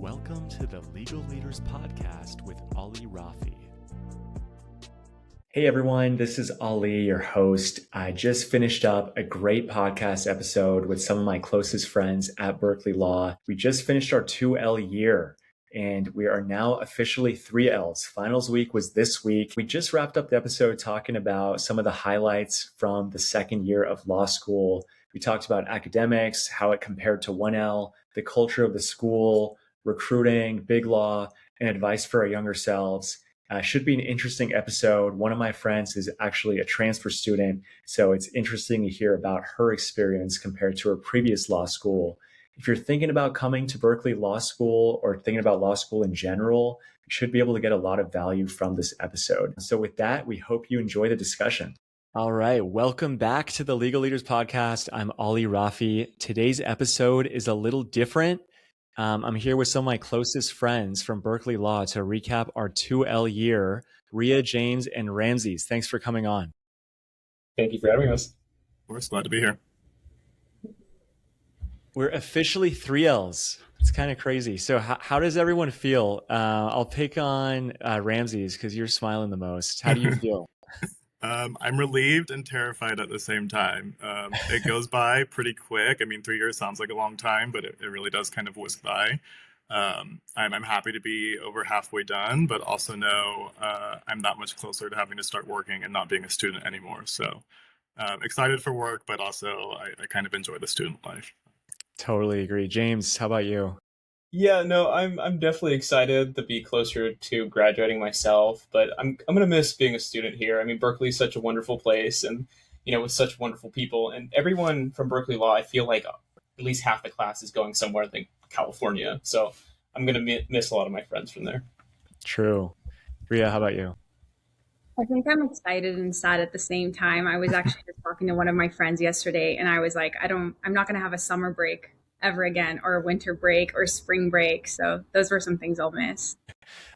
Welcome to the Legal Leaders Podcast with Ali Rafi. Hey everyone, this is Ali, your host. I just finished up a great podcast episode with some of my closest friends at Berkeley Law. We just finished our 2L year and we are now officially 3Ls. Finals week was this week. We just wrapped up the episode talking about some of the highlights from the second year of law school. We talked about academics, how it compared to 1L, the culture of the school, recruiting, big law, and advice for our younger selves. Should be an interesting episode. One of my friends is actually a transfer student, so it's interesting to hear about her experience compared to her previous law school. If you're thinking about coming to Berkeley Law School or thinking about law school in general, you should be able to get a lot of value from this episode. So with that, we hope you enjoy the discussion. All right, welcome back to the Legal Leaders Podcast. I'm Ali Rafi. Today's episode is a little different. I'm here with some of my closest friends from Berkeley Law to recap our 2L year, Riya, James, and Rameses. Thanks for coming on. Thank you for having us. Of course, glad to be here. We're officially 3Ls. It's kind of crazy. So how does everyone feel? I'll pick on Rameses because you're smiling the most. How do you feel? I'm relieved and terrified at the same time. It goes by pretty quick. I mean, 3 years sounds like a long time, but it really does kind of whisk by. I'm happy to be over halfway done, but also know I'm that much closer to having to start working and not being a student anymore. So excited for work, but also I kind of enjoy the student life. Totally agree. James, how about you? Yeah, no, I'm definitely excited to be closer to graduating myself, but I'm gonna miss being a student here. I mean, Berkeley is such a wonderful place, and with such wonderful people, and everyone from Berkeley Law. I feel like at least half the class is going somewhere like California, so I'm gonna miss a lot of my friends from there. True. Riya, how about you? I think I'm excited and sad at the same time. I was actually just talking to one of my friends yesterday, and I was like, I'm not going to have a summer break ever again, or a winter break or spring break. So those were some things I'll miss.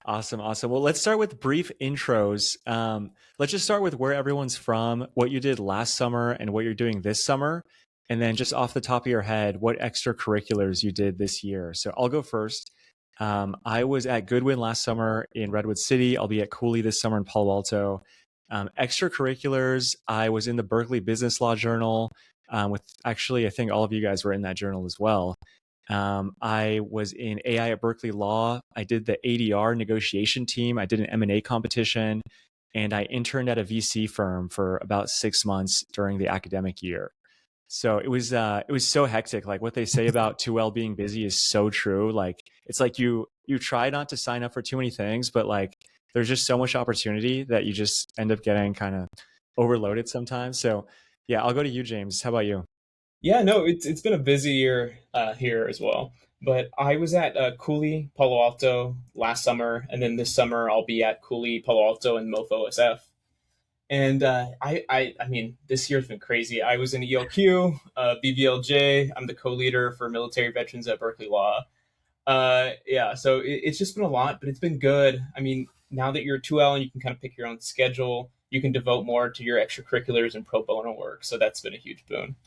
Awesome. Well, let's start with brief intros. Let's just start with where everyone's from, what you did last summer and what you're doing this summer. And then just off the top of your head, what extracurriculars you did this year. So I'll go first. I was at Goodwin last summer in Redwood City. I'll be at Cooley this summer in Palo Alto. Extracurriculars, I was in the Berkeley Business Law Journal with actually, I think all of you guys were in that journal as well. I was in AI at Berkeley Law. I did the ADR negotiation team. I did an M&A competition, and I interned at a VC firm for about 6 months during the academic year. So it was so hectic. Like what they say about 2L being busy is so true. Like it's like you try not to sign up for too many things, but like there's just so much opportunity that you just end up getting kind of overloaded sometimes. So yeah, I'll go to you, James. How about you? Yeah, no, it's been a busy year here as well. But I was at Cooley, Palo Alto last summer, and then this summer I'll be at Cooley, Palo Alto, and MoFo SF. And I mean, this year's been crazy. I was in ELQ, BBLJ. I'm the co-leader for military veterans at Berkeley Law. Yeah, so it's just been a lot, but it's been good. I mean, now that you're 2L and you can kind of pick your own schedule, you can devote more to your extracurriculars and pro bono work. So that's been a huge boon.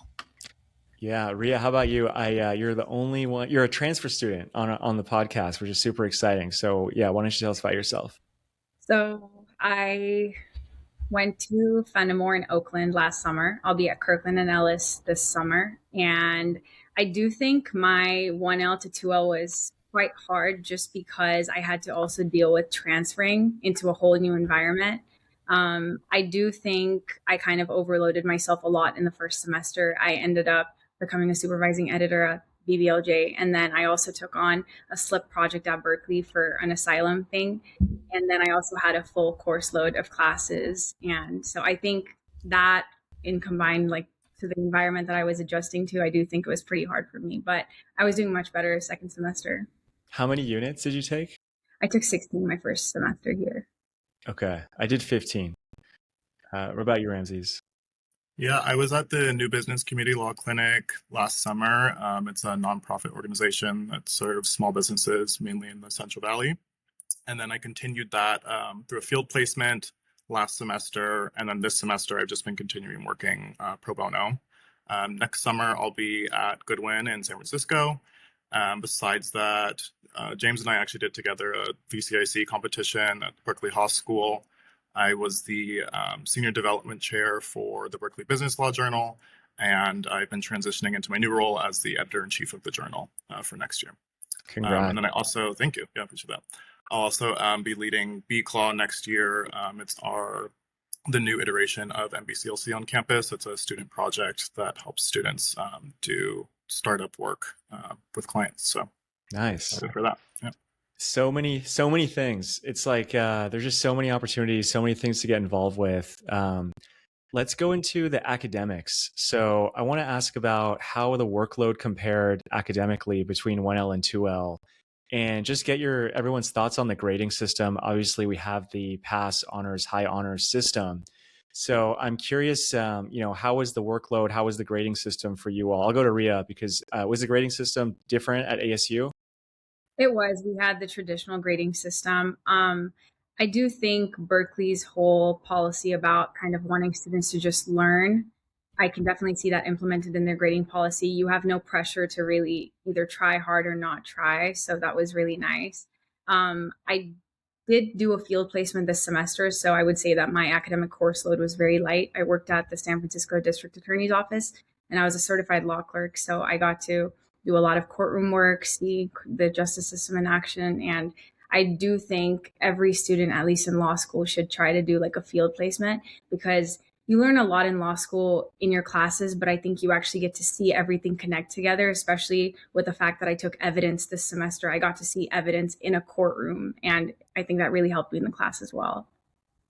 Yeah, Riya, how about you? You're the only one. You're a transfer student on the podcast, which is super exciting. So yeah, why don't you tell us about yourself? So I went to Fenimore in Oakland last summer. I'll be at Kirkland and Ellis this summer. And I do think my 1L to 2L was quite hard just because I had to also deal with transferring into a whole new environment. I do think I kind of overloaded myself a lot in the first semester. I ended up becoming a supervising editor at BBLJ. And then I also took on a slip project at Berkeley for an asylum thing. And then I also had a full course load of classes. And so I think that in combined like to the environment that I was adjusting to, I do think it was pretty hard for me, but I was doing much better second semester. How many units did you take? I took 16 my first semester here. Okay. I did 15. What about you, Rameses? Yeah, I was at the New Business Community Law Clinic last summer. It's a nonprofit organization that serves small businesses, mainly in the Central Valley. And then I continued that through a field placement last semester. And then this semester, I've just been continuing working pro bono. Next summer, I'll be at Goodwin in San Francisco. Besides that, James and I actually did together a VCIC competition at Berkeley Law School. I was the senior development chair for the Berkeley Business Law Journal, and I've been transitioning into my new role as the editor-in-chief of the journal for next year. Congrats. And then I also, thank you, yeah, appreciate that. I'll also be leading BClaw next year. It's the new iteration of MBCLC on campus. It's a student project that helps students do startup work with clients. So nice. Good for that. Yeah. So many things. It's like there's just so many opportunities, so many things to get involved with. Let's go into the academics. So I want to ask about how the workload compared academically between 1L and 2L, and just get everyone's thoughts on the grading system. Obviously, we have the pass, honors, high honors system. So I'm curious, how was the workload? How was the grading system for you all? I'll go to Riya because was the grading system different at ASU? It was. We had the traditional grading system. I do think Berkeley's whole policy about kind of wanting students to just learn, I can definitely see that implemented in their grading policy. You have no pressure to really either try hard or not try. So that was really nice. I did do a field placement this semester, so I would say that my academic course load was very light. I worked at the San Francisco District Attorney's Office, and I was a certified law clerk, so I got to do a lot of courtroom work, see the justice system in action, and I do think every student, at least in law school, should try to do like a field placement, because you learn a lot in law school in your classes, but I think you actually get to see everything connect together, especially with the fact that I took evidence this semester. I got to see evidence in a courtroom, and I think that really helped me in the class as well.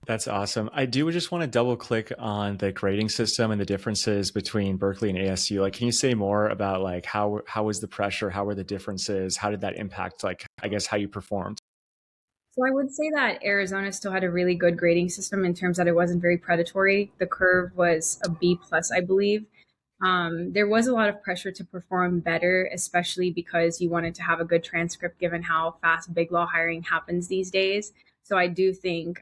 That's awesome. I do just want to double click on the grading system and the differences between Berkeley and ASU. Like, can you say more about like how was the pressure? How were the differences? How did that impact, like, I guess, how you performed? So I would say that Arizona still had a really good grading system in terms that it wasn't very predatory. The curve was a B plus, I believe. There was a lot of pressure to perform better, especially because you wanted to have a good transcript given how fast big law hiring happens these days. So I do think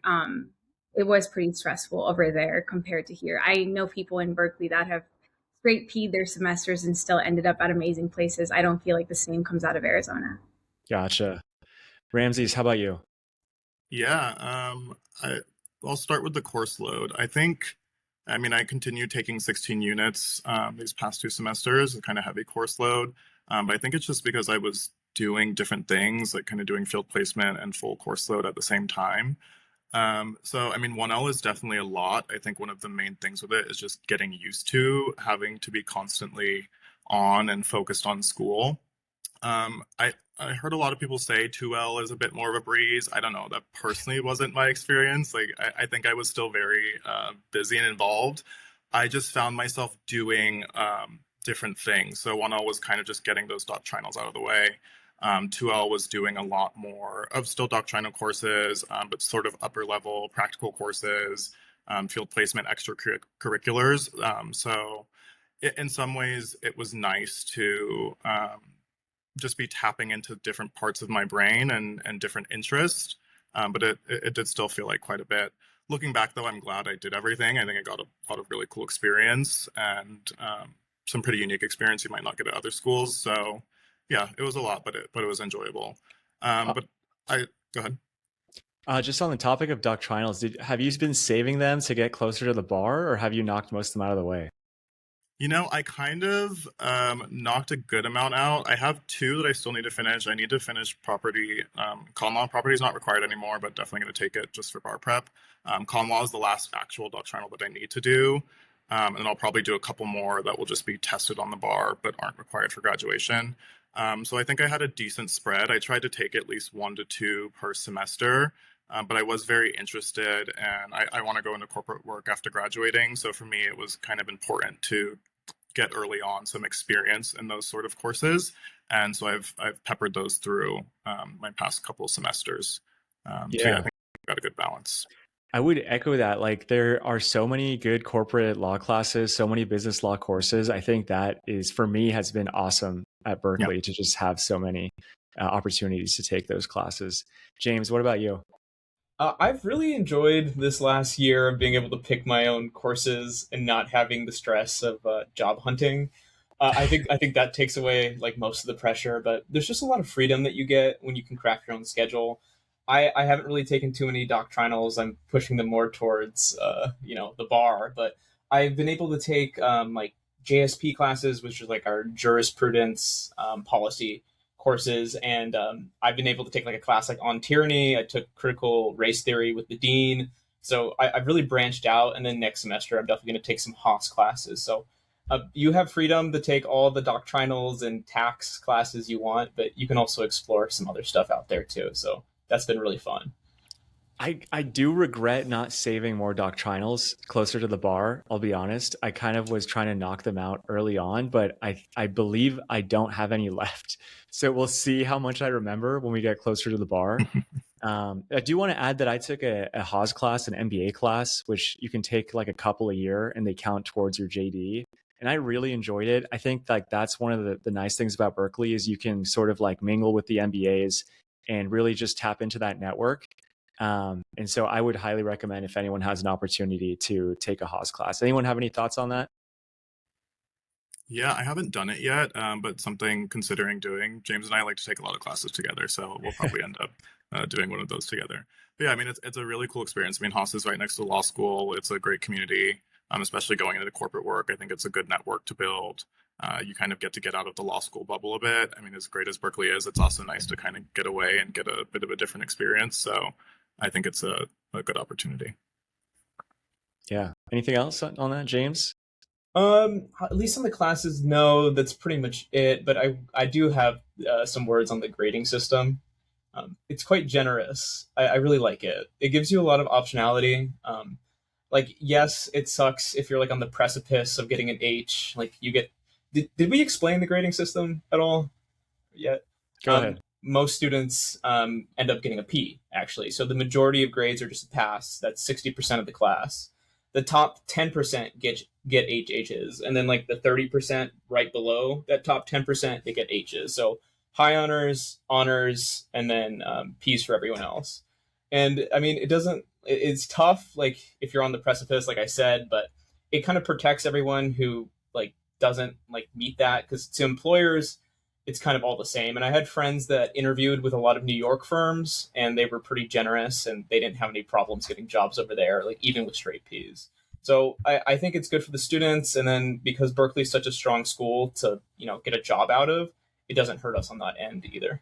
it was pretty stressful over there compared to here. I know people in Berkeley that have straight P'd their semesters and still ended up at amazing places. I don't feel like the same comes out of Arizona. Gotcha. Rameses, how about you? Yeah, I'll start with the course load. I continued taking 16 units these past 2 semesters, a kind of heavy course load. But I think it's just because I was doing different things, like kind of doing field placement and full course load at the same time. 1L is definitely a lot. I think one of the main things with it is just getting used to having to be constantly on and focused on school. I heard a lot of people say 2L is a bit more of a breeze. I don't know. That personally wasn't my experience. Like, I think I was still very busy and involved. I just found myself doing different things. So 1L was kind of just getting those doctrinals out of the way. 2L was doing a lot more of still doctrinal courses, but sort of upper level practical courses, field placement, extracurriculars. So in some ways, it was nice to just be tapping into different parts of my brain and different interests. But it did still feel like quite a bit. Looking back, though, I'm glad I did everything. I think I got a lot of really cool experience and some pretty unique experience you might not get at other schools. So yeah, it was a lot, but it was enjoyable. Go ahead. Just on the topic of doctrinals, have you been saving them to get closer to the bar, or have you knocked most of them out of the way? I kind of knocked a good amount out. I have 2 that I still need to finish. I need to finish property. Common law property is not required anymore, but definitely going to take it just for bar prep. Common law is the last actual doctrinal that I need to do. And I'll probably do a couple more that will just be tested on the bar, but aren't required for graduation. So I think I had a decent spread. I tried to take at least 1 to 2 per semester. But I was very interested, and I want to go into corporate work after graduating. So for me, it was kind of important to get early on some experience in those sort of courses. And so I've peppered those through my past couple of semesters. So yeah, I think I've got a good balance. I would echo that. Like, there are so many good corporate law classes, so many business law courses. I think that is, for me, has been awesome at Berkeley to just have so many opportunities to take those classes. James, what about you? I've really enjoyed this last year of being able to pick my own courses and not having the stress of job hunting. I think that takes away like most of the pressure, but there's just a lot of freedom that you get when you can craft your own schedule. I haven't really taken too many doctrinals. I'm pushing them more towards the bar, but I've been able to take like JSP classes, which is like our jurisprudence policy courses, and I've been able to take like a class like on tyranny. I took critical race theory with the dean, so I've really branched out. And then next semester, I'm definitely going to take some Haas classes. So you have freedom to take all the doctrinals and tax classes you want, but you can also explore some other stuff out there too. So that's been really fun. I do regret not saving more doctrinals closer to the bar. I'll be honest. I kind of was trying to knock them out early on, but I believe I don't have any left. So we'll see how much I remember when we get closer to the bar. I do want to add that I took a Haas class, an MBA class, which you can take like a couple a year and they count towards your JD. And I really enjoyed it. I think like that's one of the nice things about Berkeley is you can sort of like mingle with the MBAs and really just tap into that network. And so I would highly recommend if anyone has an opportunity to take a Haas class. Anyone have any thoughts on that? Yeah, I haven't done it yet, but something considering doing. James and I like to take a lot of classes together, so we'll probably end up doing one of those together. But yeah, I mean, it's a really cool experience. I mean, Haas is right next to law school. It's a great community, especially going into corporate work. I think it's a good network to build. You kind of get out of the law school bubble a bit. I mean, as great as Berkeley is, it's also nice to kind of get away and get a bit of a different experience. So I think it's a good opportunity. Yeah. Anything else on that, James? At least on the classes, no, that's pretty much it. But I do have some words on the grading system. It's quite generous. I really like it. It gives you a lot of optionality. Like, yes, it sucks if you're like on the precipice of getting an H. Like you get. Did we explain the grading system at all yet? Go ahead. Most students end up getting a P, actually. So the majority of grades are just a pass. That's 60% of the class. The top 10% get HHs, and then like the 30% right below that top 10%, they get H's. So high honors, and then P's for everyone else. And I mean, it's tough, like if you're on the precipice, like I said, but it kind of protects everyone who like doesn't like meet that, because to employers, it's kind of all the same. And I had friends that interviewed with a lot of New York firms, and they were pretty generous, and they didn't have any problems getting jobs over there, like even with straight P's. So I think it's good for the students. And then because Berkeley is such a strong school to, get a job out of, it doesn't hurt us on that end either.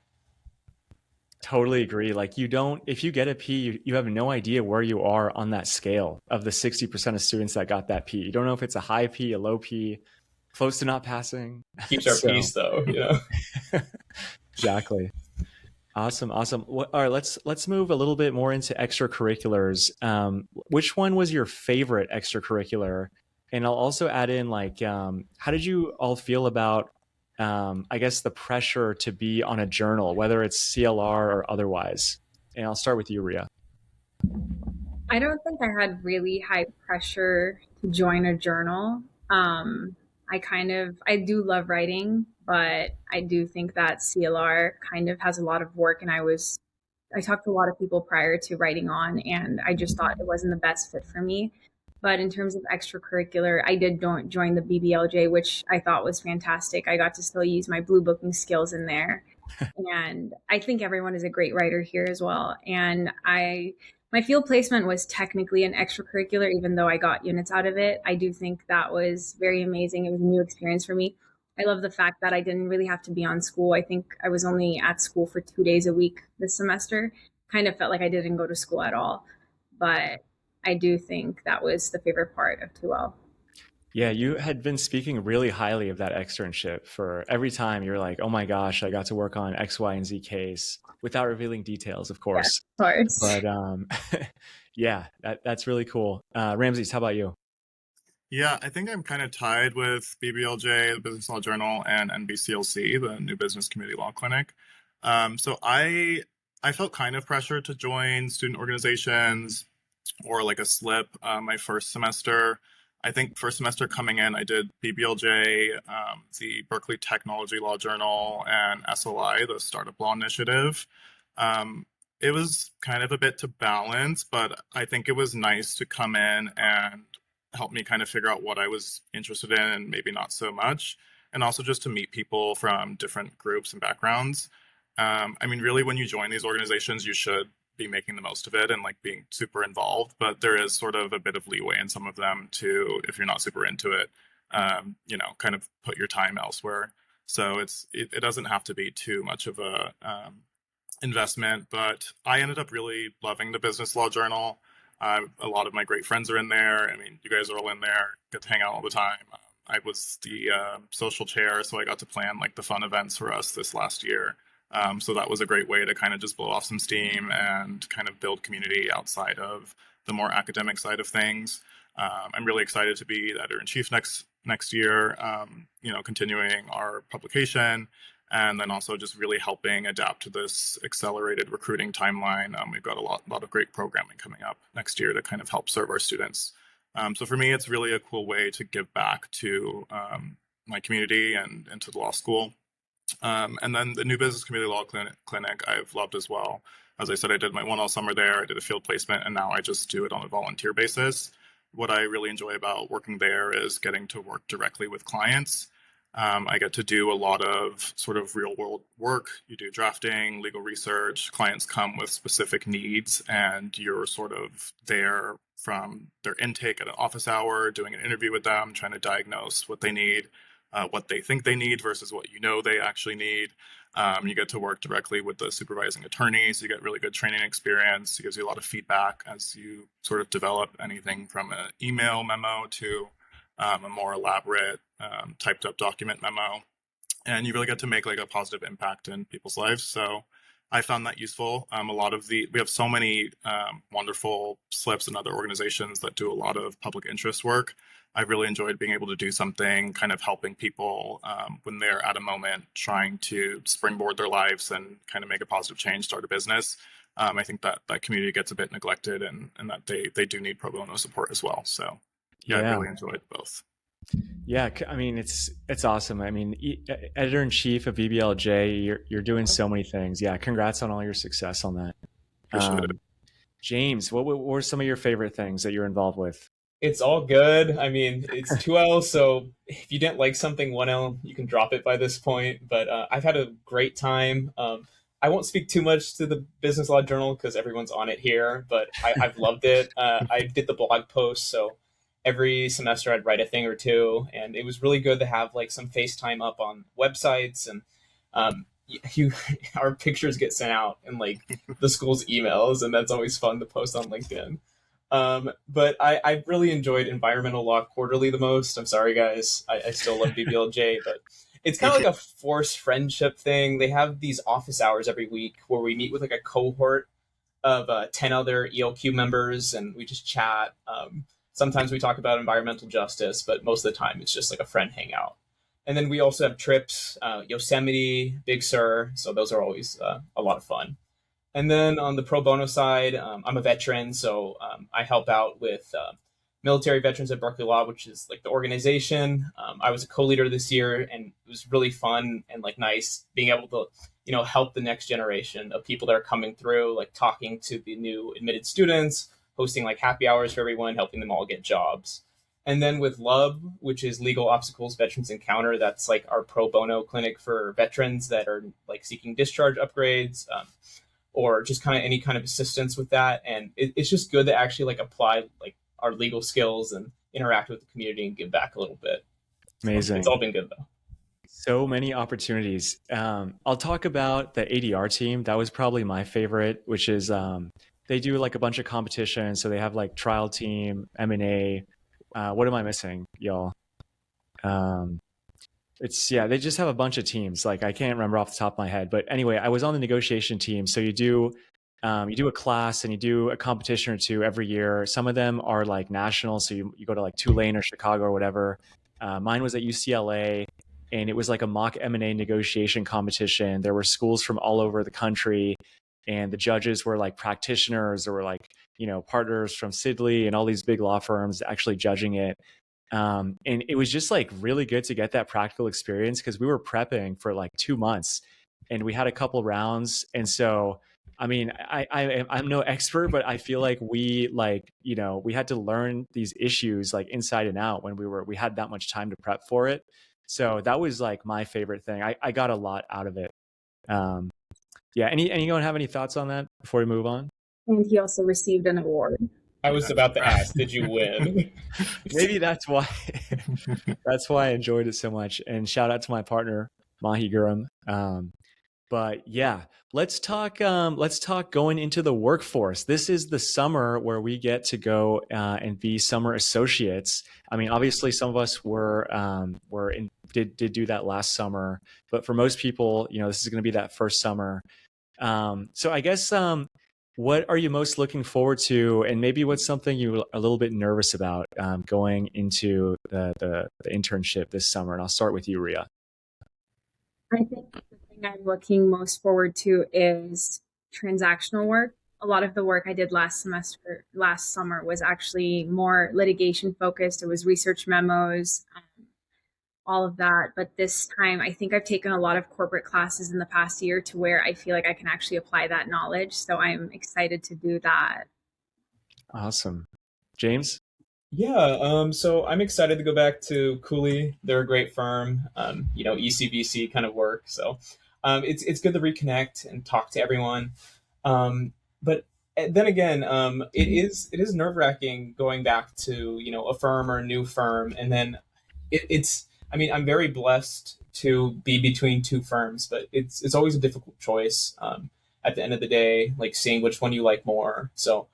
Totally agree. Like if you get a P, you have no idea where you are on that scale of the 60% of students that got that P. You don't know if it's a high P, a low P, close to not passing. Keeps our peace though, Exactly. Awesome. All right, let's move a little bit more into extracurriculars. Which one was your favorite extracurricular? And I'll also add in like, how did you all feel about, I guess, the pressure to be on a journal, whether it's CLR or otherwise? And I'll start with you, Riya. I don't think I had really high pressure to join a journal. I do love writing, but I do think that CLR kind of has a lot of work. And I talked to a lot of people prior to writing on, and I just thought it wasn't the best fit for me. But in terms of extracurricular, I did don't join the BBLJ, which I thought was fantastic. I got to still use my blue booking skills in there. And I think everyone is a great writer here as well. And my field placement was technically an extracurricular, even though I got units out of it. I do think that was very amazing. It was a new experience for me. I love the fact that I didn't really have to be on school. I think I was only at school for 2 days a week this semester. Kind of felt like I didn't go to school at all. But I do think that was the favorite part of 2L. Yeah, you had been speaking really highly of that externship for every time you're like, oh my gosh, I got to work on X, Y, and Z case without revealing details, of course. Yeah, of course. But yeah, that's really cool. Ramses, how about you? Yeah, I think I'm kind of tied with BBLJ, the Business Law Journal, and NBCLC, the New Business Community Law Clinic. So I felt kind of pressure to join student organizations or like a slip my first semester. I think first semester coming in, I did BBLJ, the Berkeley Technology Law Journal, and SLI, the Startup Law Initiative. It was kind of a bit to balance, but I think it was nice to come in and help me kind of figure out what I was interested in and maybe not so much. and also just to meet people from different groups and backgrounds. I mean, really, when you join these organizations, you should be making the most of it and like being super involved. But there is sort of a bit of leeway in some of them to, if you're not super into it, kind of put your time elsewhere. So it doesn't have to be too much of a investment. But I ended up really loving the Business Law Journal. A lot of my great friends are in there. I mean, you guys are all in there. Get to hang out all the time. I was the social chair, so I got to plan like the fun events for us this last year. So that was a great way to kind of just blow off some steam and kind of build community outside of the more academic side of things. I'm really excited to be the editor-in-chief next year, continuing our publication, and then also just really helping adapt to this accelerated recruiting timeline. We've got a lot of great programming coming up next year to kind of help serve our students. So for me, it's really a cool way to give back to my community and to the law school. And then the New Business Community Law Clinic I've loved as well. As I said, I did my 1L summer there, I did a field placement, and now I just do it on a volunteer basis. What I really enjoy about working there is getting to work directly with clients. I get to do a lot of sort of real world work. You do drafting, legal research, clients come with specific needs, and you're sort of there from their intake at an office hour, doing an interview with them, trying to diagnose what they need, what they think they need versus what they actually need. You get to work directly with the supervising attorneys. You get really good training experience. It gives you a lot of feedback as you sort of develop anything from an email memo to a more elaborate typed up document memo. And you really get to make like a positive impact in people's lives. So I found that useful. We have so many wonderful SLPs and other organizations that do a lot of public interest work. I've really enjoyed being able to do something, kind of helping people when they're at a moment trying to springboard their lives and kind of make a positive change, start a business. I think that community gets a bit neglected and that they do need pro bono support as well. So yeah, I really enjoyed both. Yeah, I mean, it's awesome. I mean, editor-in-chief of BBLJ, you're doing so many things. Yeah, congrats on all your success on that. Appreciate it. James, what were some of your favorite things that you're involved with? It's all good. I mean, it's 2L, so if you didn't like something 1L, you can drop it by this point. But I've had a great time. I won't speak too much to the Business Law Journal because everyone's on it here, but I've loved it. I did the blog post, so every semester I'd write a thing or two, and it was really good to have like some FaceTime up on websites, and our pictures get sent out in like the school's emails, and that's always fun to post on LinkedIn. But I really enjoyed Environmental Law Quarterly the most. I'm sorry, guys. I still love BBLJ, but it's kind of like a forced friendship thing. They have these office hours every week where we meet with like a cohort of 10 other ELQ members, and we just chat. Sometimes we talk about environmental justice, but most of the time it's just like a friend hangout. And then we also have trips, Yosemite, Big Sur. So those are always a lot of fun. And then on the pro bono side, I'm a veteran, so I help out with military veterans at Berkeley Law, which is like the organization. I was a co-leader this year, and it was really fun and like nice being able to, help the next generation of people that are coming through, like talking to the new admitted students, hosting like happy hours for everyone, helping them all get jobs. And then with LUB, which is Legal Obstacles Veterans Encounter, that's like our pro bono clinic for veterans that are like seeking discharge upgrades, or just kind of any kind of assistance with that. And it's just good to actually like apply like our legal skills and interact with the community and give back a little bit. Amazing. It's all been good though. So many opportunities. I'll talk about the ADR team. That was probably my favorite, which is they do like a bunch of competitions. So they have like trial team, M&A. What am I missing, y'all? They just have a bunch of teams. Like I can't remember off the top of my head, but anyway, I was on the negotiation team. So you do a class and you do a competition or two every year. Some of them are like national. So you go to like Tulane or Chicago or whatever. Mine was at UCLA, and it was like a mock M&A negotiation competition. There were schools from all over the country, and the judges were like practitioners or like, partners from Sidley and all these big law firms actually judging it. And it was just like really good to get that practical experience because we were prepping for like 2 months and we had a couple rounds. And so, I mean, I'm no expert, but I feel like we had to learn these issues like inside and out when we had that much time to prep for it. So that was like my favorite thing. I got a lot out of it. Um, yeah. Anyone have any thoughts on that before we move on? And he also received an award. I was about to ask, did you win? Maybe that's why that's why I enjoyed it so much. And shout out to my partner Mahi Guram. But yeah, let's talk. Let's talk going into the workforce. This is the summer where we get to go and be summer associates. I mean, obviously, some of us did do that last summer, but for most people, this is going to be that first summer. So I guess what are you most looking forward to, and maybe what's something you're a little bit nervous about going into the internship this summer? And I'll start with you, Riya. I think the thing I'm looking most forward to is transactional work. A lot of the work I did last summer was actually more litigation focused. It was research memos, all of that. But this time, I think I've taken a lot of corporate classes in the past year to where I feel like I can actually apply that knowledge. So I'm excited to do that. Awesome. James? Yeah, so I'm excited to go back to Cooley. They're a great firm, ECVC kind of work. So it's good to reconnect and talk to everyone. But then again, it is nerve-wracking going back to a firm or a new firm, and then it's. I mean, I'm very blessed to be between two firms, but it's always a difficult choice. At the end of the day, like seeing which one you like more. So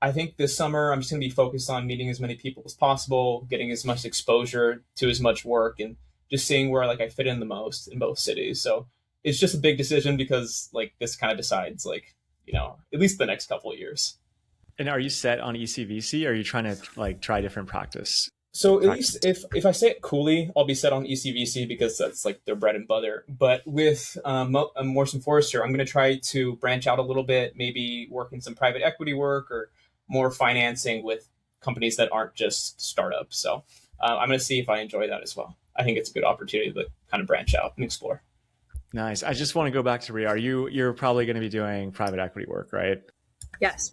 I think this summer I'm just going to be focused on meeting as many people as possible, getting as much exposure to as much work, and just seeing where like I fit in the most in both cities. So it's just a big decision because like this kind of decides like at least the next couple of years. And are you set on ECVC, or are you trying to like try different practice? So at least if I say it Cooley, I'll be set on ECVC because that's like their bread and butter. But with Morrison Forrester, I'm going to try to branch out a little bit, maybe work in some private equity work or more financing with companies that aren't just startups. So I'm going to see if I enjoy that as well. I think it's a good opportunity to kind of branch out and explore. Nice. I just want to go back to Riya. You're probably going to be doing private equity work, right? Yes.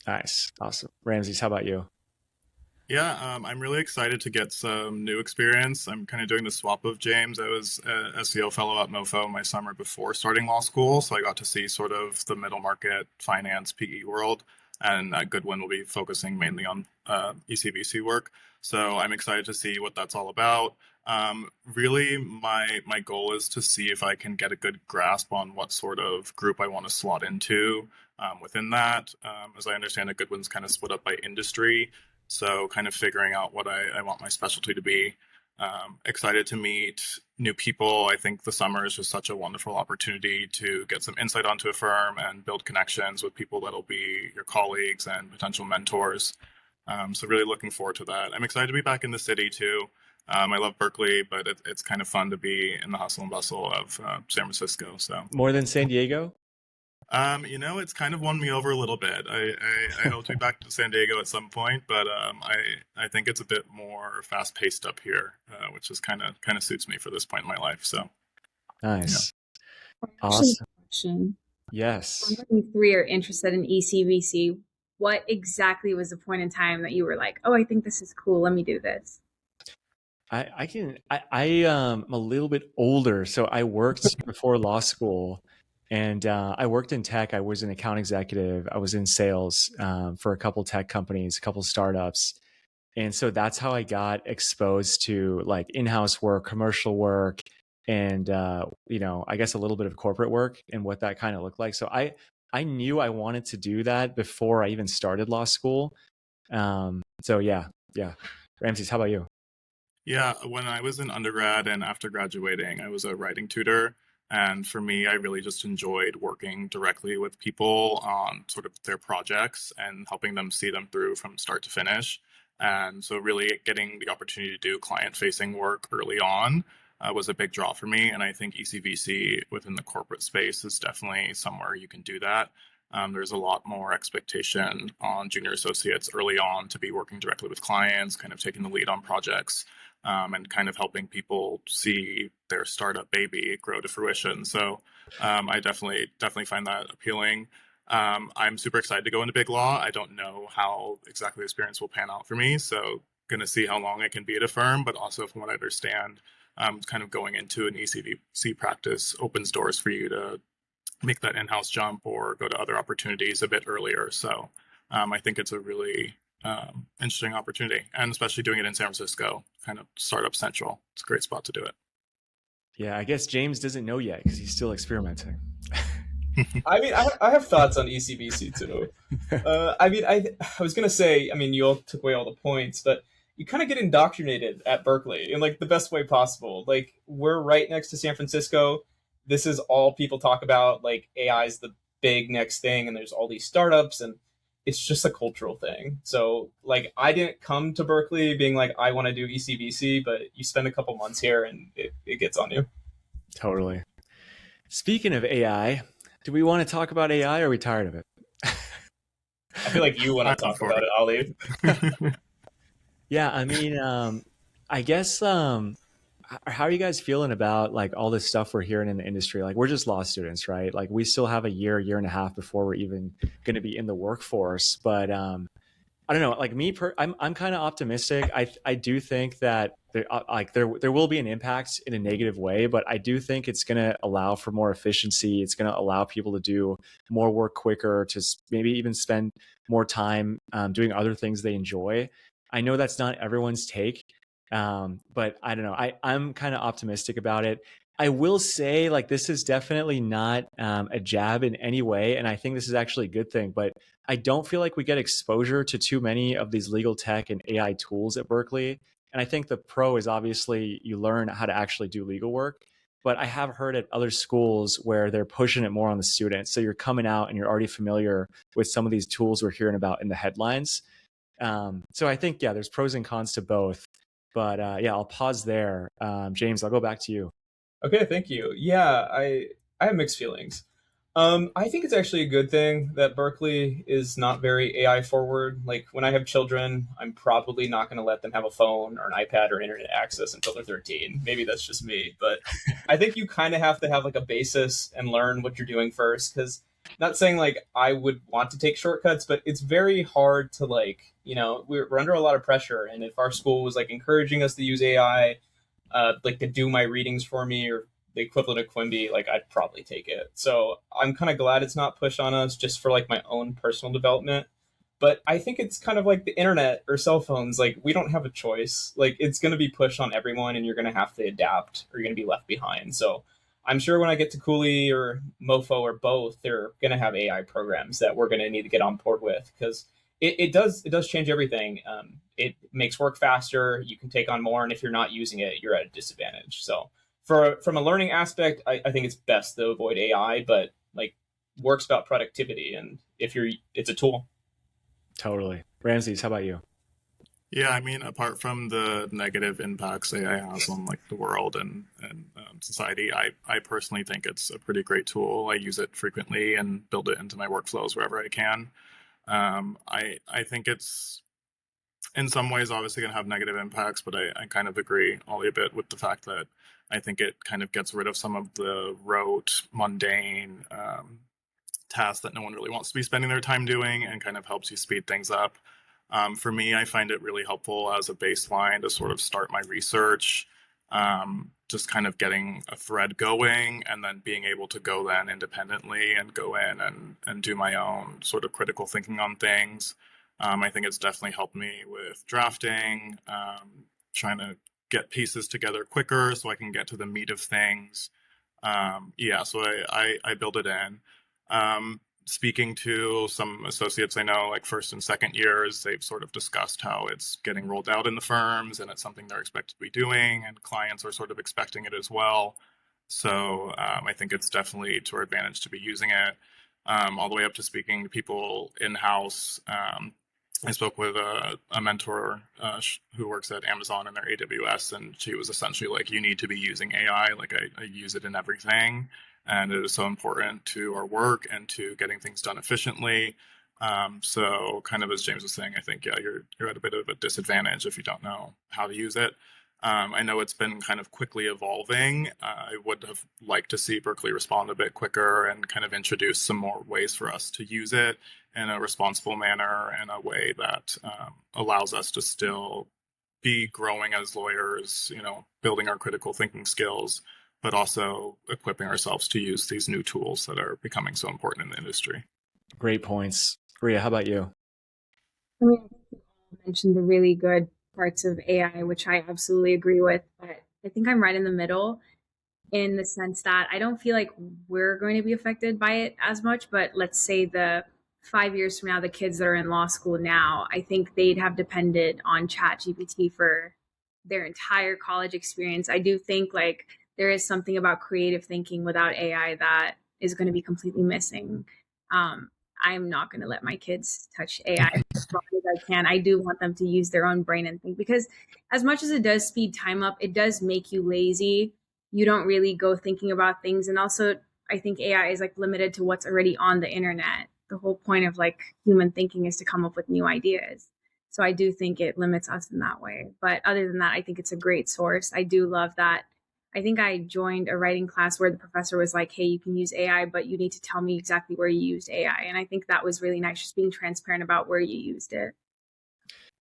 Nice. Awesome. Ramses, how about you? Yeah, I'm really excited to get some new experience. I'm kind of doing the swap of James. I was a SEO fellow at MoFo my summer before starting law school, so I got to see sort of the middle market finance PE world, and at Goodwin will be focusing mainly on ECVC work. So I'm excited to see what that's all about. Really, my goal is to see if I can get a good grasp on what sort of group I want to slot into within that. As I understand it, Goodwin's kind of split up by industry. So kind of figuring out what I want my specialty to be. Excited to meet new people. I think the summer is just such a wonderful opportunity to get some insight onto a firm and build connections with people that'll be your colleagues and potential mentors. So really looking forward to that. I'm excited to be back in the city too. I love Berkeley, but it's kind of fun to be in the hustle and bustle of San Francisco. So more than San Diego? It's kind of won me over a little bit. I hope to be back to San Diego at some point, but I think it's a bit more fast paced up here, which is kind of suits me for this point in my life. So nice, Yeah. awesome. Question. Yes. You three are interested in ECVC. What exactly was the point in time that you were like, oh, I think this is cool. Let me do this. I am a little bit older, so I worked before law school. And I worked in tech. I was an account executive. I was in sales for a couple tech companies, a couple startups. And so that's how I got exposed to like in-house work, commercial work, and I guess a little bit of corporate work and what that kind of looked like. So I knew I wanted to do that before I even started law school. So yeah. Ramses, how about you? yeah, when I was in undergrad and after graduating, I was a writing tutor. And for me, I really just enjoyed working directly with people on sort of their projects and helping them see them through from start to finish. And so, really getting the opportunity to do client facing work early on was a big draw for me. And I think ECVC within the corporate space is definitely somewhere you can do that. There's a lot more expectation on junior associates early on to be working directly with clients, kind of taking the lead on projects and kind of helping people see their startup baby grow to fruition. So I definitely find that appealing. I'm super excited to go into big law. I don't know how exactly the experience will pan out for me. So going to see how long I can be at a firm, but also from what I understand, kind of going into an ECVC practice opens doors for you to make that in-house jump or go to other opportunities a bit earlier. So I think it's a really interesting opportunity, and especially doing it in San Francisco, kind of startup central. It's a great spot to do it. Yeah, I guess James doesn't know yet because he's still experimenting. I mean, I have thoughts on ECBC too. I mean, I was gonna say, I mean, you all took away all the points, but you kind of get indoctrinated at Berkeley in like the best way possible. Like we're right next to San Francisco. This is all people talk about. Like AI is the big next thing, and there's all these startups, and it's just a cultural thing. So like I didn't come to Berkeley being like I want to do ECBC, but you spend a couple months here and it gets on you. Totally. Speaking of AI, do we want to talk about AI or are we tired of it? I feel like you want to talk about it, Ollie. Yeah, I mean, I guess, how are you guys feeling about like all this stuff we're hearing in the industry? Like we're just law students, right? Like we still have a year and a half before we're even going to be in the workforce. But I don't know. Like me, I'm kind of optimistic. I do think that there will be an impact in a negative way, but I do think it's going to allow for more efficiency. It's going to allow people to do more work quicker, to maybe even spend more time doing other things they enjoy. I know that's not everyone's take, but I don't know. I'm kind of optimistic about it. I will say, like, this is definitely not a jab in any way, and I think this is actually a good thing. But I don't feel like we get exposure to too many of these legal tech and AI tools at Berkeley. And I think the pro is obviously you learn how to actually do legal work. But I have heard at other schools where they're pushing it more on the students. So you're coming out and you're already familiar with some of these tools we're hearing about in the headlines. So I think, yeah, there's pros and cons to both. But yeah, I'll pause there. James, I'll go back to you. Okay, thank you. Yeah, I have mixed feelings. I think it's actually a good thing that Berkeley is not very AI forward. Like when I have children, I'm probably not going to let them have a phone or an iPad or internet access until they're 13. Maybe that's just me, but I think you kind of have to have like a basis and learn what you're doing first. Because not saying like I would want to take shortcuts, but it's very hard to like, we're under a lot of pressure. And if our school was like encouraging us to use AI, like to do my readings for me or the equivalent of Quimby, like I'd probably take it. So I'm kind of glad it's not pushed on us just for like my own personal development. But I think it's kind of like the internet or cell phones. Like we don't have a choice. Like it's going to be pushed on everyone, and you're going to have to adapt, or you're going to be left behind. So I'm sure when I get to Cooley or MoFo or both, they're going to have AI programs that we're going to need to get on board with because it does change everything. It makes work faster. You can take on more, and if you're not using it, you're at a disadvantage. So from a learning aspect, I think it's best to avoid AI, but like work's about productivity, and it's a tool. Totally. Ramses, how about you? Yeah, I mean, apart from the negative impacts AI has on like the world and society, I personally think it's a pretty great tool. I use it frequently and build it into my workflows wherever I can. I think it's in some ways obviously going to have negative impacts, but I kind of agree Ollie a bit with the fact that I think it kind of gets rid of some of the rote, mundane tasks that no one really wants to be spending their time doing and kind of helps you speed things up. For me, I find it really helpful as a baseline to sort of start my research, just kind of getting a thread going and then being able to go then independently and go in and do my own sort of critical thinking on things. I think it's definitely helped me with drafting, trying to get pieces together quicker so I can get to the meat of things. Yeah, so I build it in. Speaking to some associates I know, like first and second years, they've sort of discussed how it's getting rolled out in the firms and it's something they're expected to be doing, and clients are sort of expecting it as well. So I think it's definitely to our advantage to be using it, all the way up to speaking to people in-house. I spoke with a mentor who works at Amazon in their AWS, and she was essentially like, you need to be using AI. Like I use it in everything. And it is so important to our work and to getting things done efficiently. So kind of as James was saying, I think, yeah, you're at a bit of a disadvantage if you don't know how to use it. I know it's been kind of quickly evolving. I would have liked to see Berkeley respond a bit quicker and kind of introduce some more ways for us to use it in a responsible manner, in a way that allows us to still be growing as lawyers, building our critical thinking skills, but also equipping ourselves to use these new tools that are becoming so important in the industry. Great points. Riya, how about you? I mean, you mentioned the really good parts of AI, which I absolutely agree with, but I think I'm right in the middle in the sense that I don't feel like we're going to be affected by it as much. But let's say the 5 years from now, the kids that are in law school now, I think they'd have depended on ChatGPT for their entire college experience. I do think like there is something about creative thinking without AI that is going to be completely missing. I'm not going to let my kids touch AI as long as I can. I do want them to use their own brain and think, because as much as it does speed time up, it does make you lazy. You don't really go thinking about things. And also, I think AI is like limited to what's already on the internet. The whole point of like human thinking is to come up with new ideas. So I do think it limits us in that way. But other than that, I think it's a great source. I do love that. I think I joined a writing class where the professor was like, hey, you can use AI, but you need to tell me exactly where you used AI. And I think that was really nice, just being transparent about where you used it.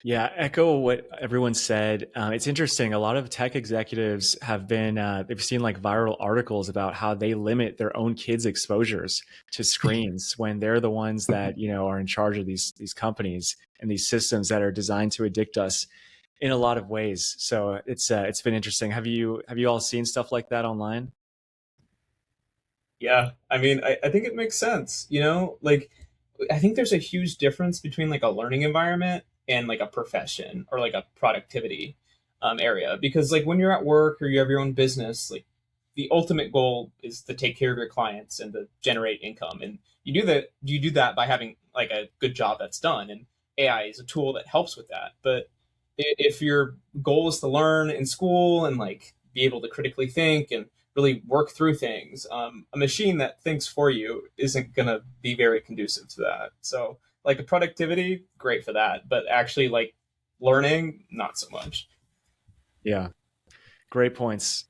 Yeah, echo what everyone said. It's interesting. A lot of tech executives have been, they've seen like viral articles about how they limit their own kids' exposures to screens when they're the ones that, are in charge of these companies and these systems that are designed to addict us in a lot of ways. So it's been interesting. Have you all seen stuff like that online? Yeah, I mean, I think it makes sense. Like I think there's a huge difference between like a learning environment and like a profession or like a productivity area. Because like when you're at work or you have your own business, like the ultimate goal is to take care of your clients and to generate income. And you do that by having like a good job that's done. And AI is a tool that helps with that. But if your goal is to learn in school and like be able to critically think and really work through things, a machine that thinks for you isn't going to be very conducive to that. So like a productivity, great for that, but actually like learning, not so much. Yeah, great points.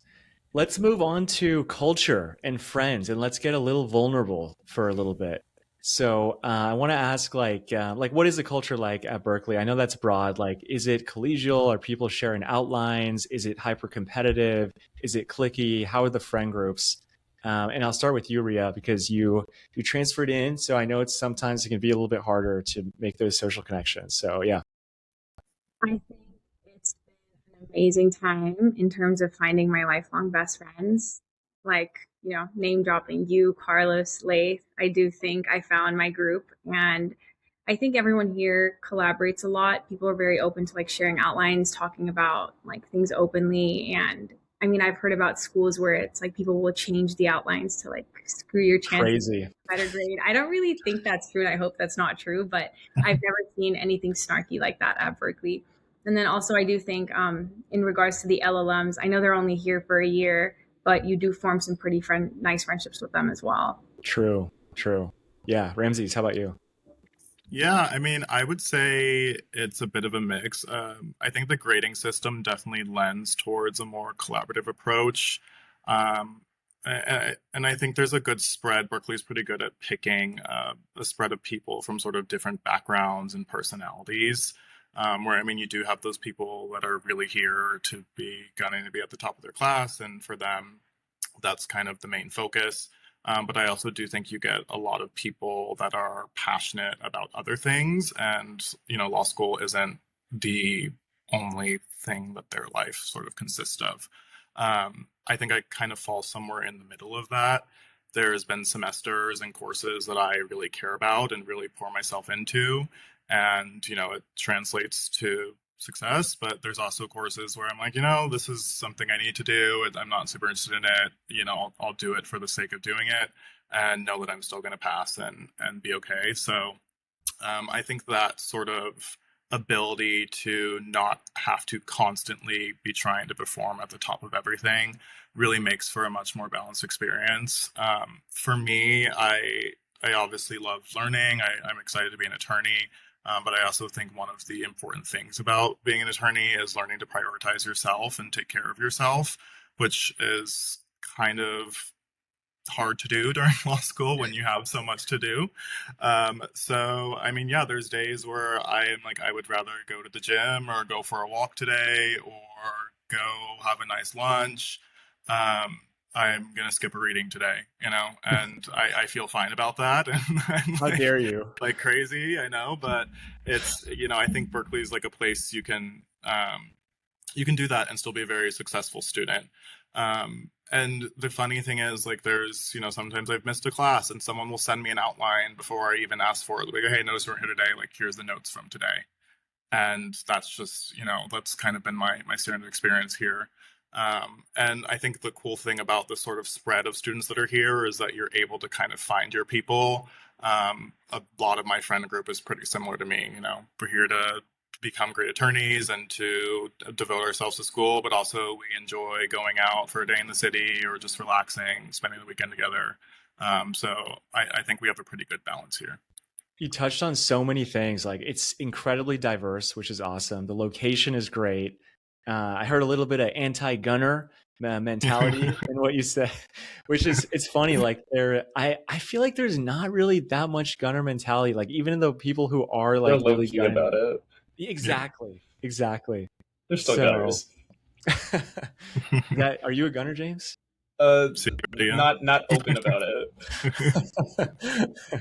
Let's move on to culture and friends, and let's get a little vulnerable for a little bit. So I want to ask, what is the culture like at Berkeley? I know that's broad. Like, is it collegial? Are people sharing outlines? Is it hyper competitive? Is it cliquey? How are the friend groups? And I'll start with you, Riya, because you transferred in, so I know sometimes it can be a little bit harder to make those social connections. So yeah. I think it's been an amazing time in terms of finding my lifelong best friends. Like, name dropping you, Carlos, Laith. I do think I found my group, and I think everyone here collaborates a lot. People are very open to like sharing outlines, talking about like things openly. And I mean, I've heard about schools where it's like people will change the outlines to like screw your chances Crazy. better grade. I don't really think that's true, and I hope that's not true, but I've never seen anything snarky like that at Berkeley. And then also, I do think in regards to the LLMs, I know they're only here for a year, but you do form some pretty nice friendships with them as well. True. True. Yeah. Ramses, how about you? Yeah, I mean, I would say it's a bit of a mix. I think the grading system definitely lends towards a more collaborative approach. Um, and I think there's a good spread. Berkeley's pretty good at picking a spread of people from sort of different backgrounds and personalities. Where, I mean, you do have those people that are really here to be gunning to be at the top of their class, and for them, that's kind of the main focus. But I also do think you get a lot of people that are passionate about other things, and law school isn't the only thing that their life sort of consists of. I think I kind of fall somewhere in the middle of that. There's been semesters and courses that I really care about and really pour myself into, and it translates to success. But there's also courses where I'm like, this is something I need to do, and I'm not super interested in it. I'll do it for the sake of doing it and know that I'm still going to pass and be okay. So I think that sort of ability to not have to constantly be trying to perform at the top of everything really makes for a much more balanced experience. For me, I obviously love learning. I'm excited to be an attorney. But I also think one of the important things about being an attorney is learning to prioritize yourself and take care of yourself, which is kind of hard to do during law school when you have so much to do. So, I mean, yeah, there's days where I'm like, I would rather go to the gym or go for a walk today or go have a nice lunch. I'm gonna skip a reading today, and I feel fine about that. And How dare you? like crazy, I know, but it's, I think Berkeley is like a place you can do that and still be a very successful student. And the funny thing is, like, there's, sometimes I've missed a class and someone will send me an outline before I even ask for it. Like, hey, notice we're here today. Like, here's the notes from today. And that's just, that's kind of been my standard experience here. And I think the cool thing about the sort of spread of students that are here is that you're able to kind of find your people. A lot of my friend group is pretty similar to me. We're here to become great attorneys and to devote ourselves to school, but also we enjoy going out for a day in the city or just relaxing, spending the weekend together. So I think we have a pretty good balance here. You touched on so many things. Like, it's incredibly diverse, which is awesome. The location is great. I heard a little bit of anti-gunner mentality in what you said, which is, it's funny. Like, I feel like there's not really that much gunner mentality. Like, even though people who are like They're really low-key about it. Exactly. They're still gunners. Are you a gunner, James? Not open about it.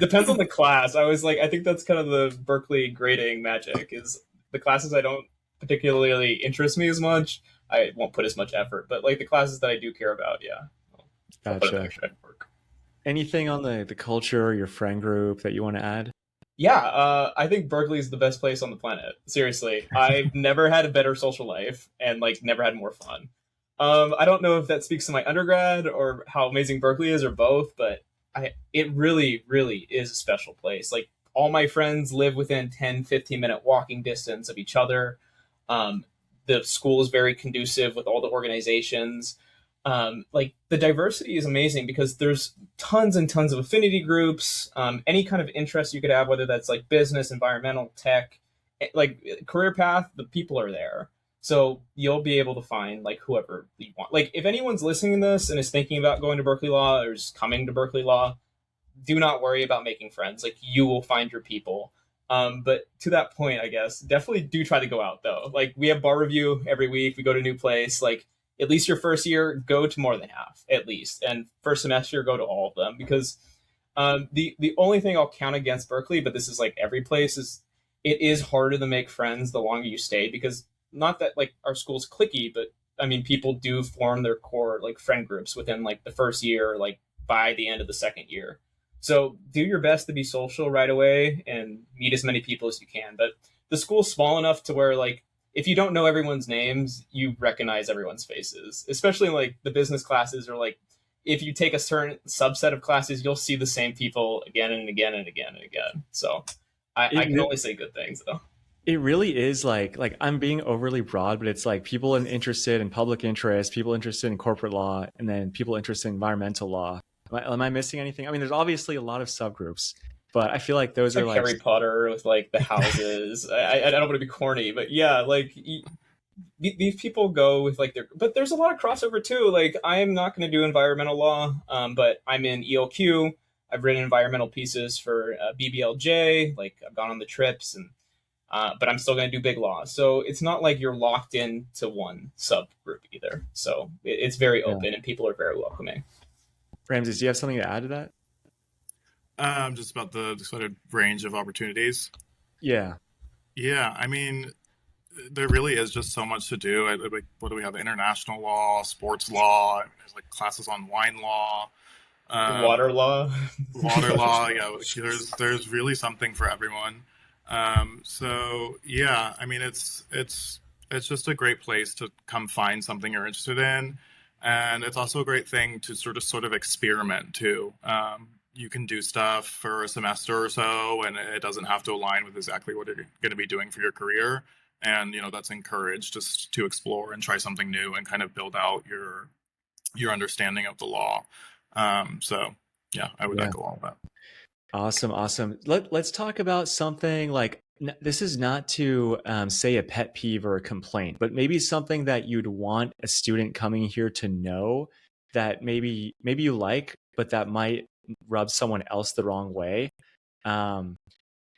Depends on the class. I think that's kind of the Berkeley grading magic, is the classes I don't particularly interest me as much, I won't put as much effort. But like the classes that I do care about, yeah. I'll put extra effort. Anything on the culture or your friend group that you want to add? Yeah, I think Berkeley is the best place on the planet. Seriously, I've never had a better social life and like never had more fun. I don't know if that speaks to my undergrad or how amazing Berkeley is, or both, but it really, really is a special place. Like, all my friends live within 10, 15-minute walking distance of each other. The school is very conducive with all the organizations. Like, the diversity is amazing because there's tons and tons of affinity groups, any kind of interest you could have, whether that's like business, environmental, tech, like career path, the people are there. So you'll be able to find like whoever you want. Like, if anyone's listening to this and is thinking about going to Berkeley Law or is coming to Berkeley Law, do not worry about making friends. Like, you will find your people. But to that point, I guess, definitely do try to go out though. Like, we have bar review every week. We go to a new place. Like, at least your first year, go to more than half, at least. And first semester, go to all of them. Because the only thing I'll count against Berkeley, but this is like every place, is it is harder to make friends the longer you stay. Because not that like our school's cliquey, but I mean, people do form their core like friend groups within like the first year, like by the end of the second year. So do your best to be social right away and meet as many people as you can. But the school's small enough to where, like, if you don't know everyone's names, you recognize everyone's faces, especially in like the business classes, or like if you take a certain subset of classes, you'll see the same people again and again and again and again. So I can only say good things though. It really is like I'm being overly broad, but it's like people interested in public interest, people interested in corporate law, and then people interested in environmental law. Am I missing anything? I mean, there's obviously a lot of subgroups, but I feel like those are like Harry Potter with like the houses. I don't want to be corny, but yeah, like these people go with like but there's a lot of crossover too. Like, I'm not going to do environmental law, but I'm in ELQ. I've written environmental pieces for BBLJ. Like, I've gone on the trips, and but I'm still going to do big law. So it's not like you're locked into one subgroup either. So it's very open, and people are very welcoming. Ramses, do you have something to add to that? Just about the sort of range of opportunities. Yeah. I mean, there really is just so much to do. Like, what do we have? International law, sports law. There's like classes on wine law, water law. Water law. Yeah, there's really something for everyone. So yeah, I mean, it's just a great place to come find something you're interested in. And it's also a great thing to sort of experiment too. You can do stuff for a semester or so, and it doesn't have to align with exactly what you're going to be doing for your career. And that's encouraged, just to explore and try something new and kind of build out your understanding of the law. So yeah, I would echo all that. Awesome. Let's talk about something like, this is not to say a pet peeve or a complaint, but maybe something that you'd want a student coming here to know that maybe you like, but that might rub someone else the wrong way. And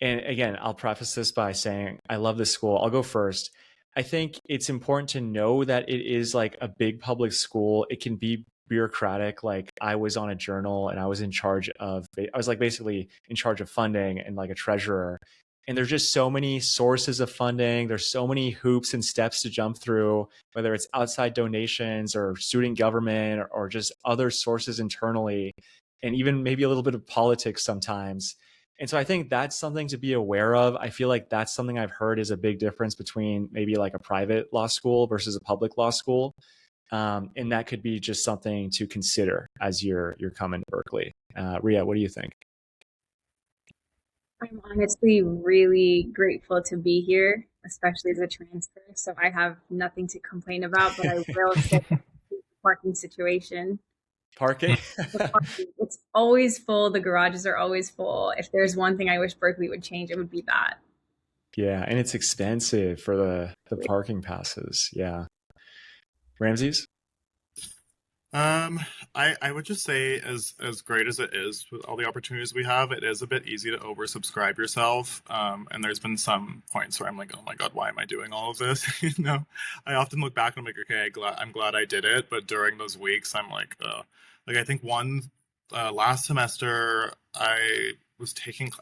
again, I'll preface this by saying I love this school. I'll go first. I think it's important to know that it is like a big public school. It can be bureaucratic. Like I was on a journal and I was like basically in charge of funding and like a treasurer. And there's just so many sources of funding. There's so many hoops and steps to jump through, whether it's outside donations or student government or just other sources internally, and even maybe a little bit of politics sometimes. And so I think that's something to be aware of. I feel like that's something I've heard is a big difference between maybe like a private law school versus a public law school. And that could be just something to consider as you're coming to Berkeley. Riya, what do you think? I'm honestly really grateful to be here, especially as a transfer. So I have nothing to complain about, but I will say the parking situation. Parking? It's always full. The garages are always full. If there's one thing I wish Berkeley would change, it would be that. Yeah, and it's expensive for the parking passes. Yeah. Ramses? I would just say as great as it is with all the opportunities we have, it is a bit easy to oversubscribe yourself. And there's been some points where I'm like, oh my God, why am I doing all of this? I often look back and I'm like, okay, I'm glad I did it. But during those weeks, I'm like, I think last semester I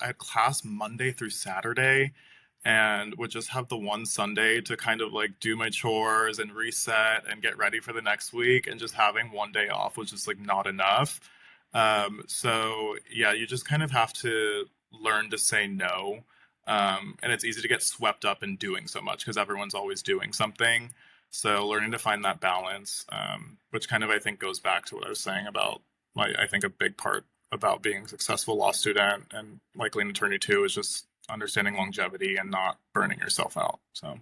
had class Monday through Saturday, and would just have the one Sunday to kind of like do my chores and reset and get ready for the next week. And just having one day off was just like not enough. So yeah, you just kind of have to learn to say no. And it's easy to get swept up in doing so much because everyone's always doing something. So learning to find that balance, which kind of I think goes back to what I was saying about I think a big part about being a successful law student and likely an attorney too is just understanding longevity and not burning yourself out. So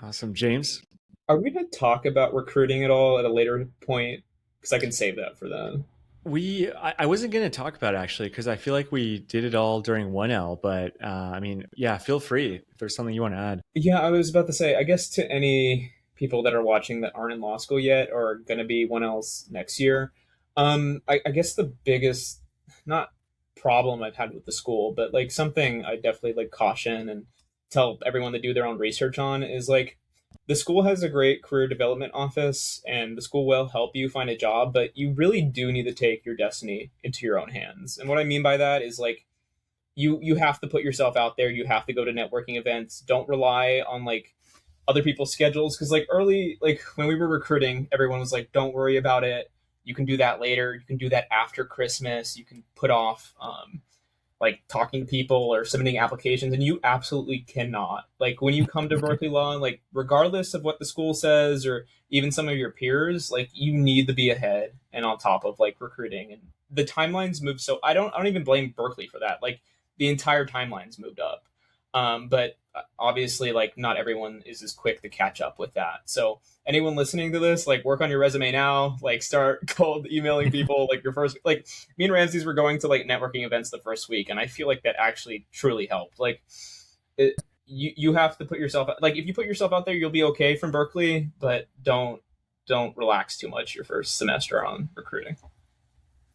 awesome. James? Are we going to talk about recruiting at all at a later point? Because I can save that for then. I wasn't going to talk about it actually, because I feel like we did it all during 1L, but I mean, yeah, feel free if there's something you want to add. Yeah, I was about to say, I guess to any people that are watching that aren't in law school yet or going to be 1Ls next year, I guess the biggest, not problem I've had with the school, but like something I definitely like caution and tell everyone to do their own research on is like the school has a great career development office and the school will help you find a job, but you really do need to take your destiny into your own hands. And what I mean by that is like you have to put yourself out there, you have to go to networking events. Don't rely on like other people's schedules, because like early, like when we were recruiting, everyone was like, don't worry about it, you can do that later, you can do that after Christmas, you can put off like talking to people or submitting applications, and you absolutely cannot. Like when you come to Berkeley Law, like regardless of what the school says or even some of your peers, like you need to be ahead and on top of like recruiting. And the timelines move, so I don't even blame Berkeley for that. Like the entire timeline's moved up. But obviously like not everyone is as quick to catch up with that. So anyone listening to this, like work on your resume now, like start cold emailing people. Like your first, like me and Ramses were going to like networking events the first week, and I feel like that actually truly helped. Like you have to put yourself, like if you put yourself out there, you'll be okay from Berkeley, but don't relax too much your first semester on recruiting.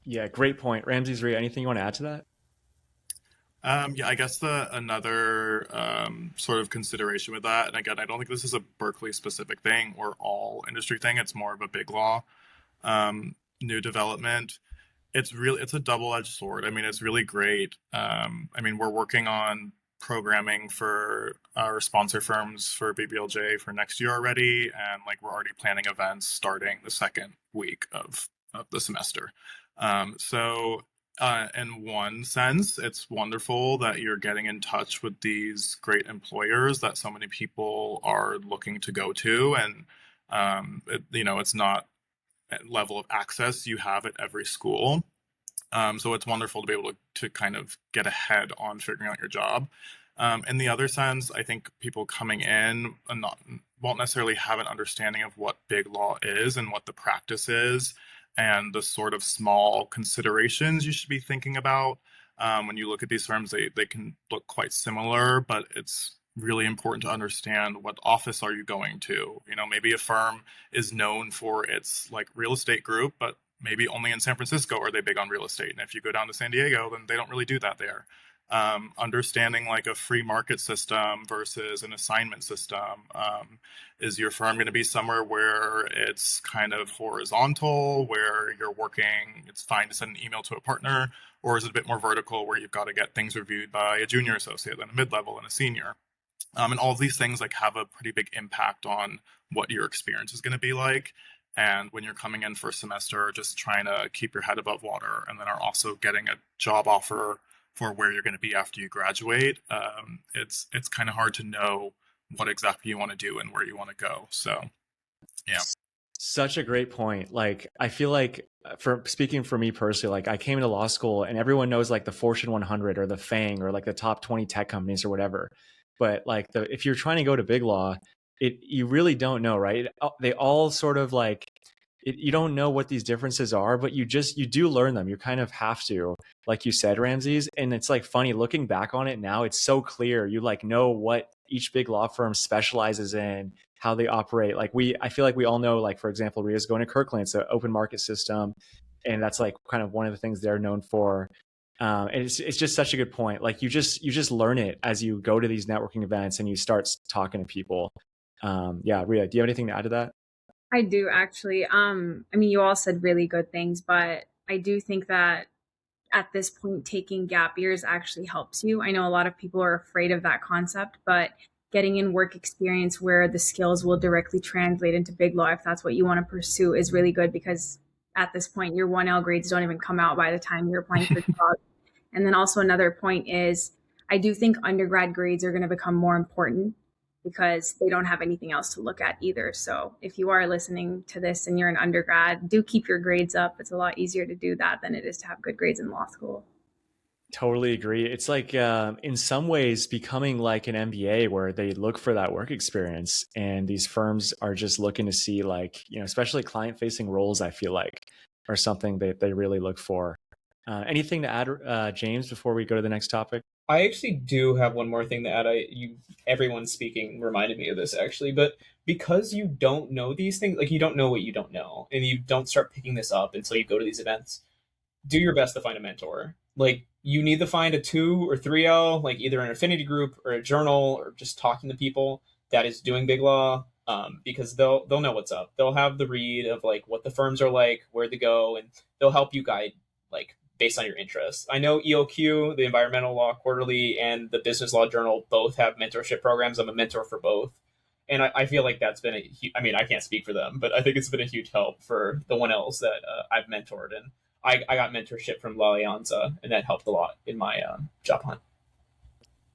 Yeah, great point. Ramses, Riya, anything you want to add to that? Yeah, I guess another sort of consideration with that, and again, I don't think this is a Berkeley specific thing or all industry thing. It's more of a big law new development. It's a double-edged sword. I mean, it's really great. I mean, we're working on programming for our sponsor firms for BBLJ for next year already, and like we're already planning events starting the second week of the semester. So in one sense, it's wonderful that you're getting in touch with these great employers that so many people are looking to go to, and it's not a level of access you have at every school. So it's wonderful to be able to kind of get ahead on figuring out your job. In the other sense, I think people coming in won't necessarily have an understanding of what big law is and what the practice is, and the sort of small considerations you should be thinking about. When you look at these firms, they can look quite similar, but it's really important to understand what office are you going to. Maybe a firm is known for its like real estate group, but maybe only in San Francisco are they big on real estate. And if you go down to San Diego, then they don't really do that there. Understanding like a free market system versus an assignment system. Is your firm going to be somewhere where it's kind of horizontal, where you're working, it's fine to send an email to a partner, or is it a bit more vertical where you've got to get things reviewed by a junior associate, then a mid-level, and a senior? And all of these things like have a pretty big impact on what your experience is going to be like. And when you're coming in first semester, just trying to keep your head above water, and then are also getting a job offer for where you're going to be after you graduate, it's kind of hard to know what exactly you want to do and where you want to go. So, yeah. Such a great point. Like, I feel like, for speaking for me personally, like I came into law school and everyone knows like the Fortune 100 or the FANG or like the top 20 tech companies or whatever. But like if you're trying to go to big law, you really don't know, right? They all sort of like, you don't know what these differences are, but you do learn them. You kind of have to, like you said, Ramses. And it's like funny looking back on it now, it's so clear. You like know what each big law firm specializes in, how they operate. Like I feel like we all know, like, for example, Ria's going to Kirkland, it's an open market system. And that's like kind of one of the things they're known for. And it's just such a good point. Like you just learn it as you go to these networking events and you start talking to people. Yeah, Riya, do you have anything to add to that? I do actually. I mean, you all said really good things, but I do think that at this point, taking gap years actually helps you. I know a lot of people are afraid of that concept, but getting in work experience where the skills will directly translate into big law, if that's what you want to pursue, is really good, because at this point, your 1L grades don't even come out by the time you're applying for jobs. And then also another point is, I do think undergrad grades are going to become more important because they don't have anything else to look at either. So if you are listening to this and you're an undergrad, do keep your grades up. It's a lot easier to do that than it is to have good grades in law school. Totally agree. It's like in some ways becoming like an MBA where they look for that work experience, and these firms are just looking to see, like, especially client facing roles, I feel like are something that they really look for. Anything to add, James, before we go to the next topic? I actually do have one more thing to add. Everyone speaking reminded me of this actually, but because you don't know these things, like you don't know what you don't know, and you don't start picking this up until you go to these events, do your best to find a mentor. Like you need to find a 2 or 3L, like either an affinity group or a journal or just talking to people that is doing big law, because they'll know what's up. They'll have the read of like what the firms are like, where to go, and they'll help you guide like based on your interests. I know ELQ, the Environmental Law Quarterly, and the Business Law Journal both have mentorship programs. I'm a mentor for both. And I feel like that's been I mean, I can't speak for them, but I think it's been a huge help for the 1Ls that I've mentored. And I got mentorship from La Alianza, and that helped a lot in my job hunt.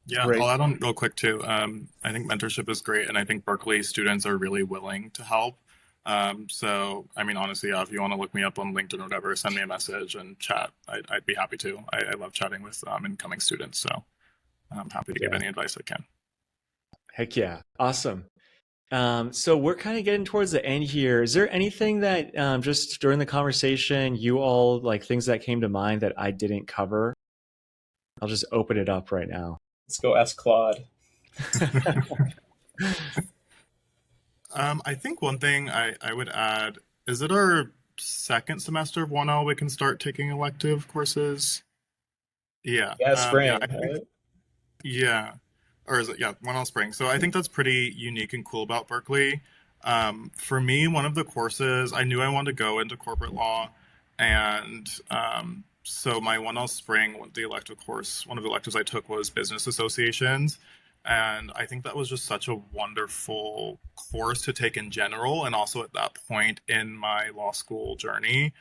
Yeah, Great. I'll add on real quick too. I think mentorship is great, and I think Berkeley students are really willing to help. So, I mean, honestly, yeah, if you want to look me up on LinkedIn or whatever, send me a message and chat. I'd be happy to. I love chatting with incoming students, so I'm happy to give any advice I can. Heck yeah. Awesome. So we're kind of getting towards the end here. Is there anything that just during the conversation, you all, like, things that came to mind that I didn't cover? I'll just open it up right now. Let's go ask Claude. I think one thing I would add is that our second semester of 1L, we can start taking elective courses. Yeah. Yeah, spring. Yeah, I think, yeah. Or is it? Yeah, 1L spring. So I think that's pretty unique and cool about Berkeley. For me, one of the courses, I knew I wanted to go into corporate law. And so my 1L spring, the elective course, one of the electives I took was business associations. And I think that was just such a wonderful course to take in general. And also at that point in my law school journey,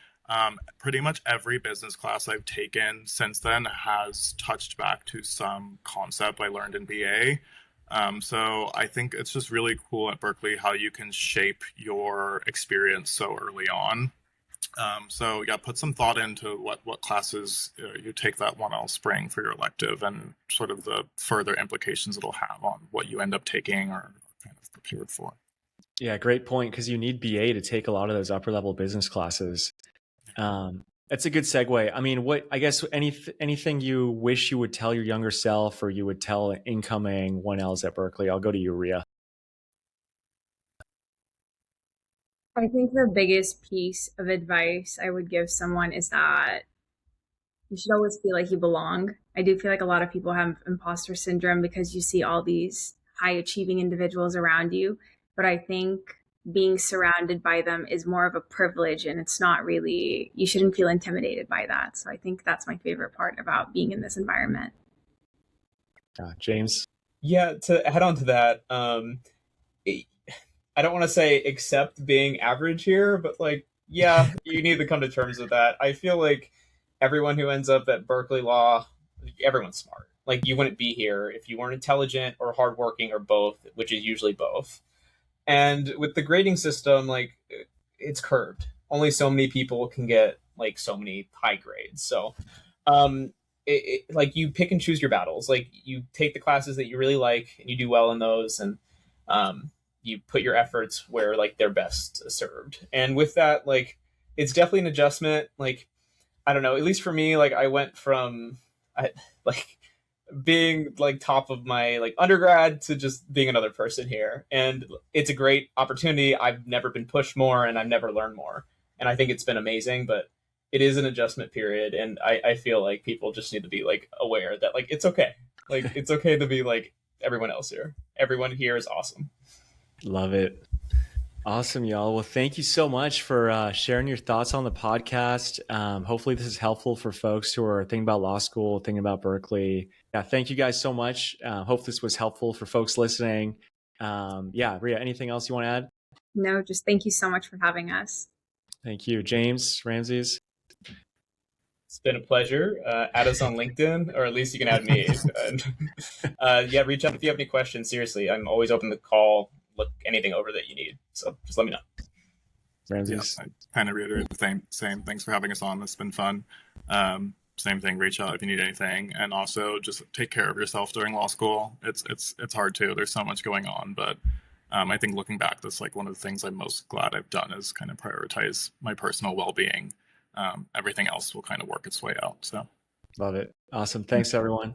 pretty much every business class I've taken since then has touched back to some concept I learned in BA. So I think it's just really cool at Berkeley how you can shape your experience so early on. So yeah, put some thought into what classes you take that 1L spring for your elective, and sort of the further implications it'll have on what you end up taking or kind of prepared for. Yeah, great point, because you need BA to take a lot of those upper level business classes. That's a good segue. I mean, anything you wish you would tell your younger self, or you would tell incoming 1Ls at Berkeley? I'll go to you, Riya. I think the biggest piece of advice I would give someone is that you should always feel like you belong. I do feel like a lot of people have imposter syndrome because you see all these high achieving individuals around you. But I think being surrounded by them is more of a privilege, and it's not really, you shouldn't feel intimidated by that. So I think that's my favorite part about being in this environment. James? Yeah, to head on to that, I don't want to say accept being average here, but like, yeah, you need to come to terms with that. I feel like everyone who ends up at Berkeley Law, everyone's smart. Like, you wouldn't be here if you weren't intelligent or hardworking or both, which is usually both. And with the grading system, like, it's curved. Only so many people can get like so many high grades. So, like, you pick and choose your battles. Like, you take the classes that you really like and you do well in those, and you put your efforts where like they're best served. And with that, like, it's definitely an adjustment. Like, I don't know, at least for me, like, I went from like being like top of my like undergrad to just being another person here, and it's a great opportunity. I've never been pushed more, and I've never learned more, and I think it's been amazing. But it is an adjustment period, and I feel like people just need to be like aware that like it's okay. Like, it's okay to be like everyone else here. Everyone here is awesome. Love it. Awesome, y'all. Well, thank you so much for sharing your thoughts on the podcast. Hopefully this is helpful for folks who are thinking about law school, thinking about Berkeley. Yeah, thank you guys so much. Hope this was helpful for folks listening. Yeah, Riya, anything else you want to add? No, just thank you so much for having us. Thank you. James, Ramses? It's been a pleasure. Add us on LinkedIn, or at least you can add me. Yeah, reach out if you have any questions. Seriously, I'm always open to call, look anything over that you need. So just let me know. Ramses? Yeah, I kind of reiterate the same. Thanks for having us on. It's been fun. Same thing. Reach out if you need anything, and also just take care of yourself during law school. It's hard too. There's so much going on, but I think looking back, that's like one of the things I'm most glad I've done is kind of prioritize my personal well-being. Everything else will kind of work its way out. So, Love it. Awesome. Thanks, everyone.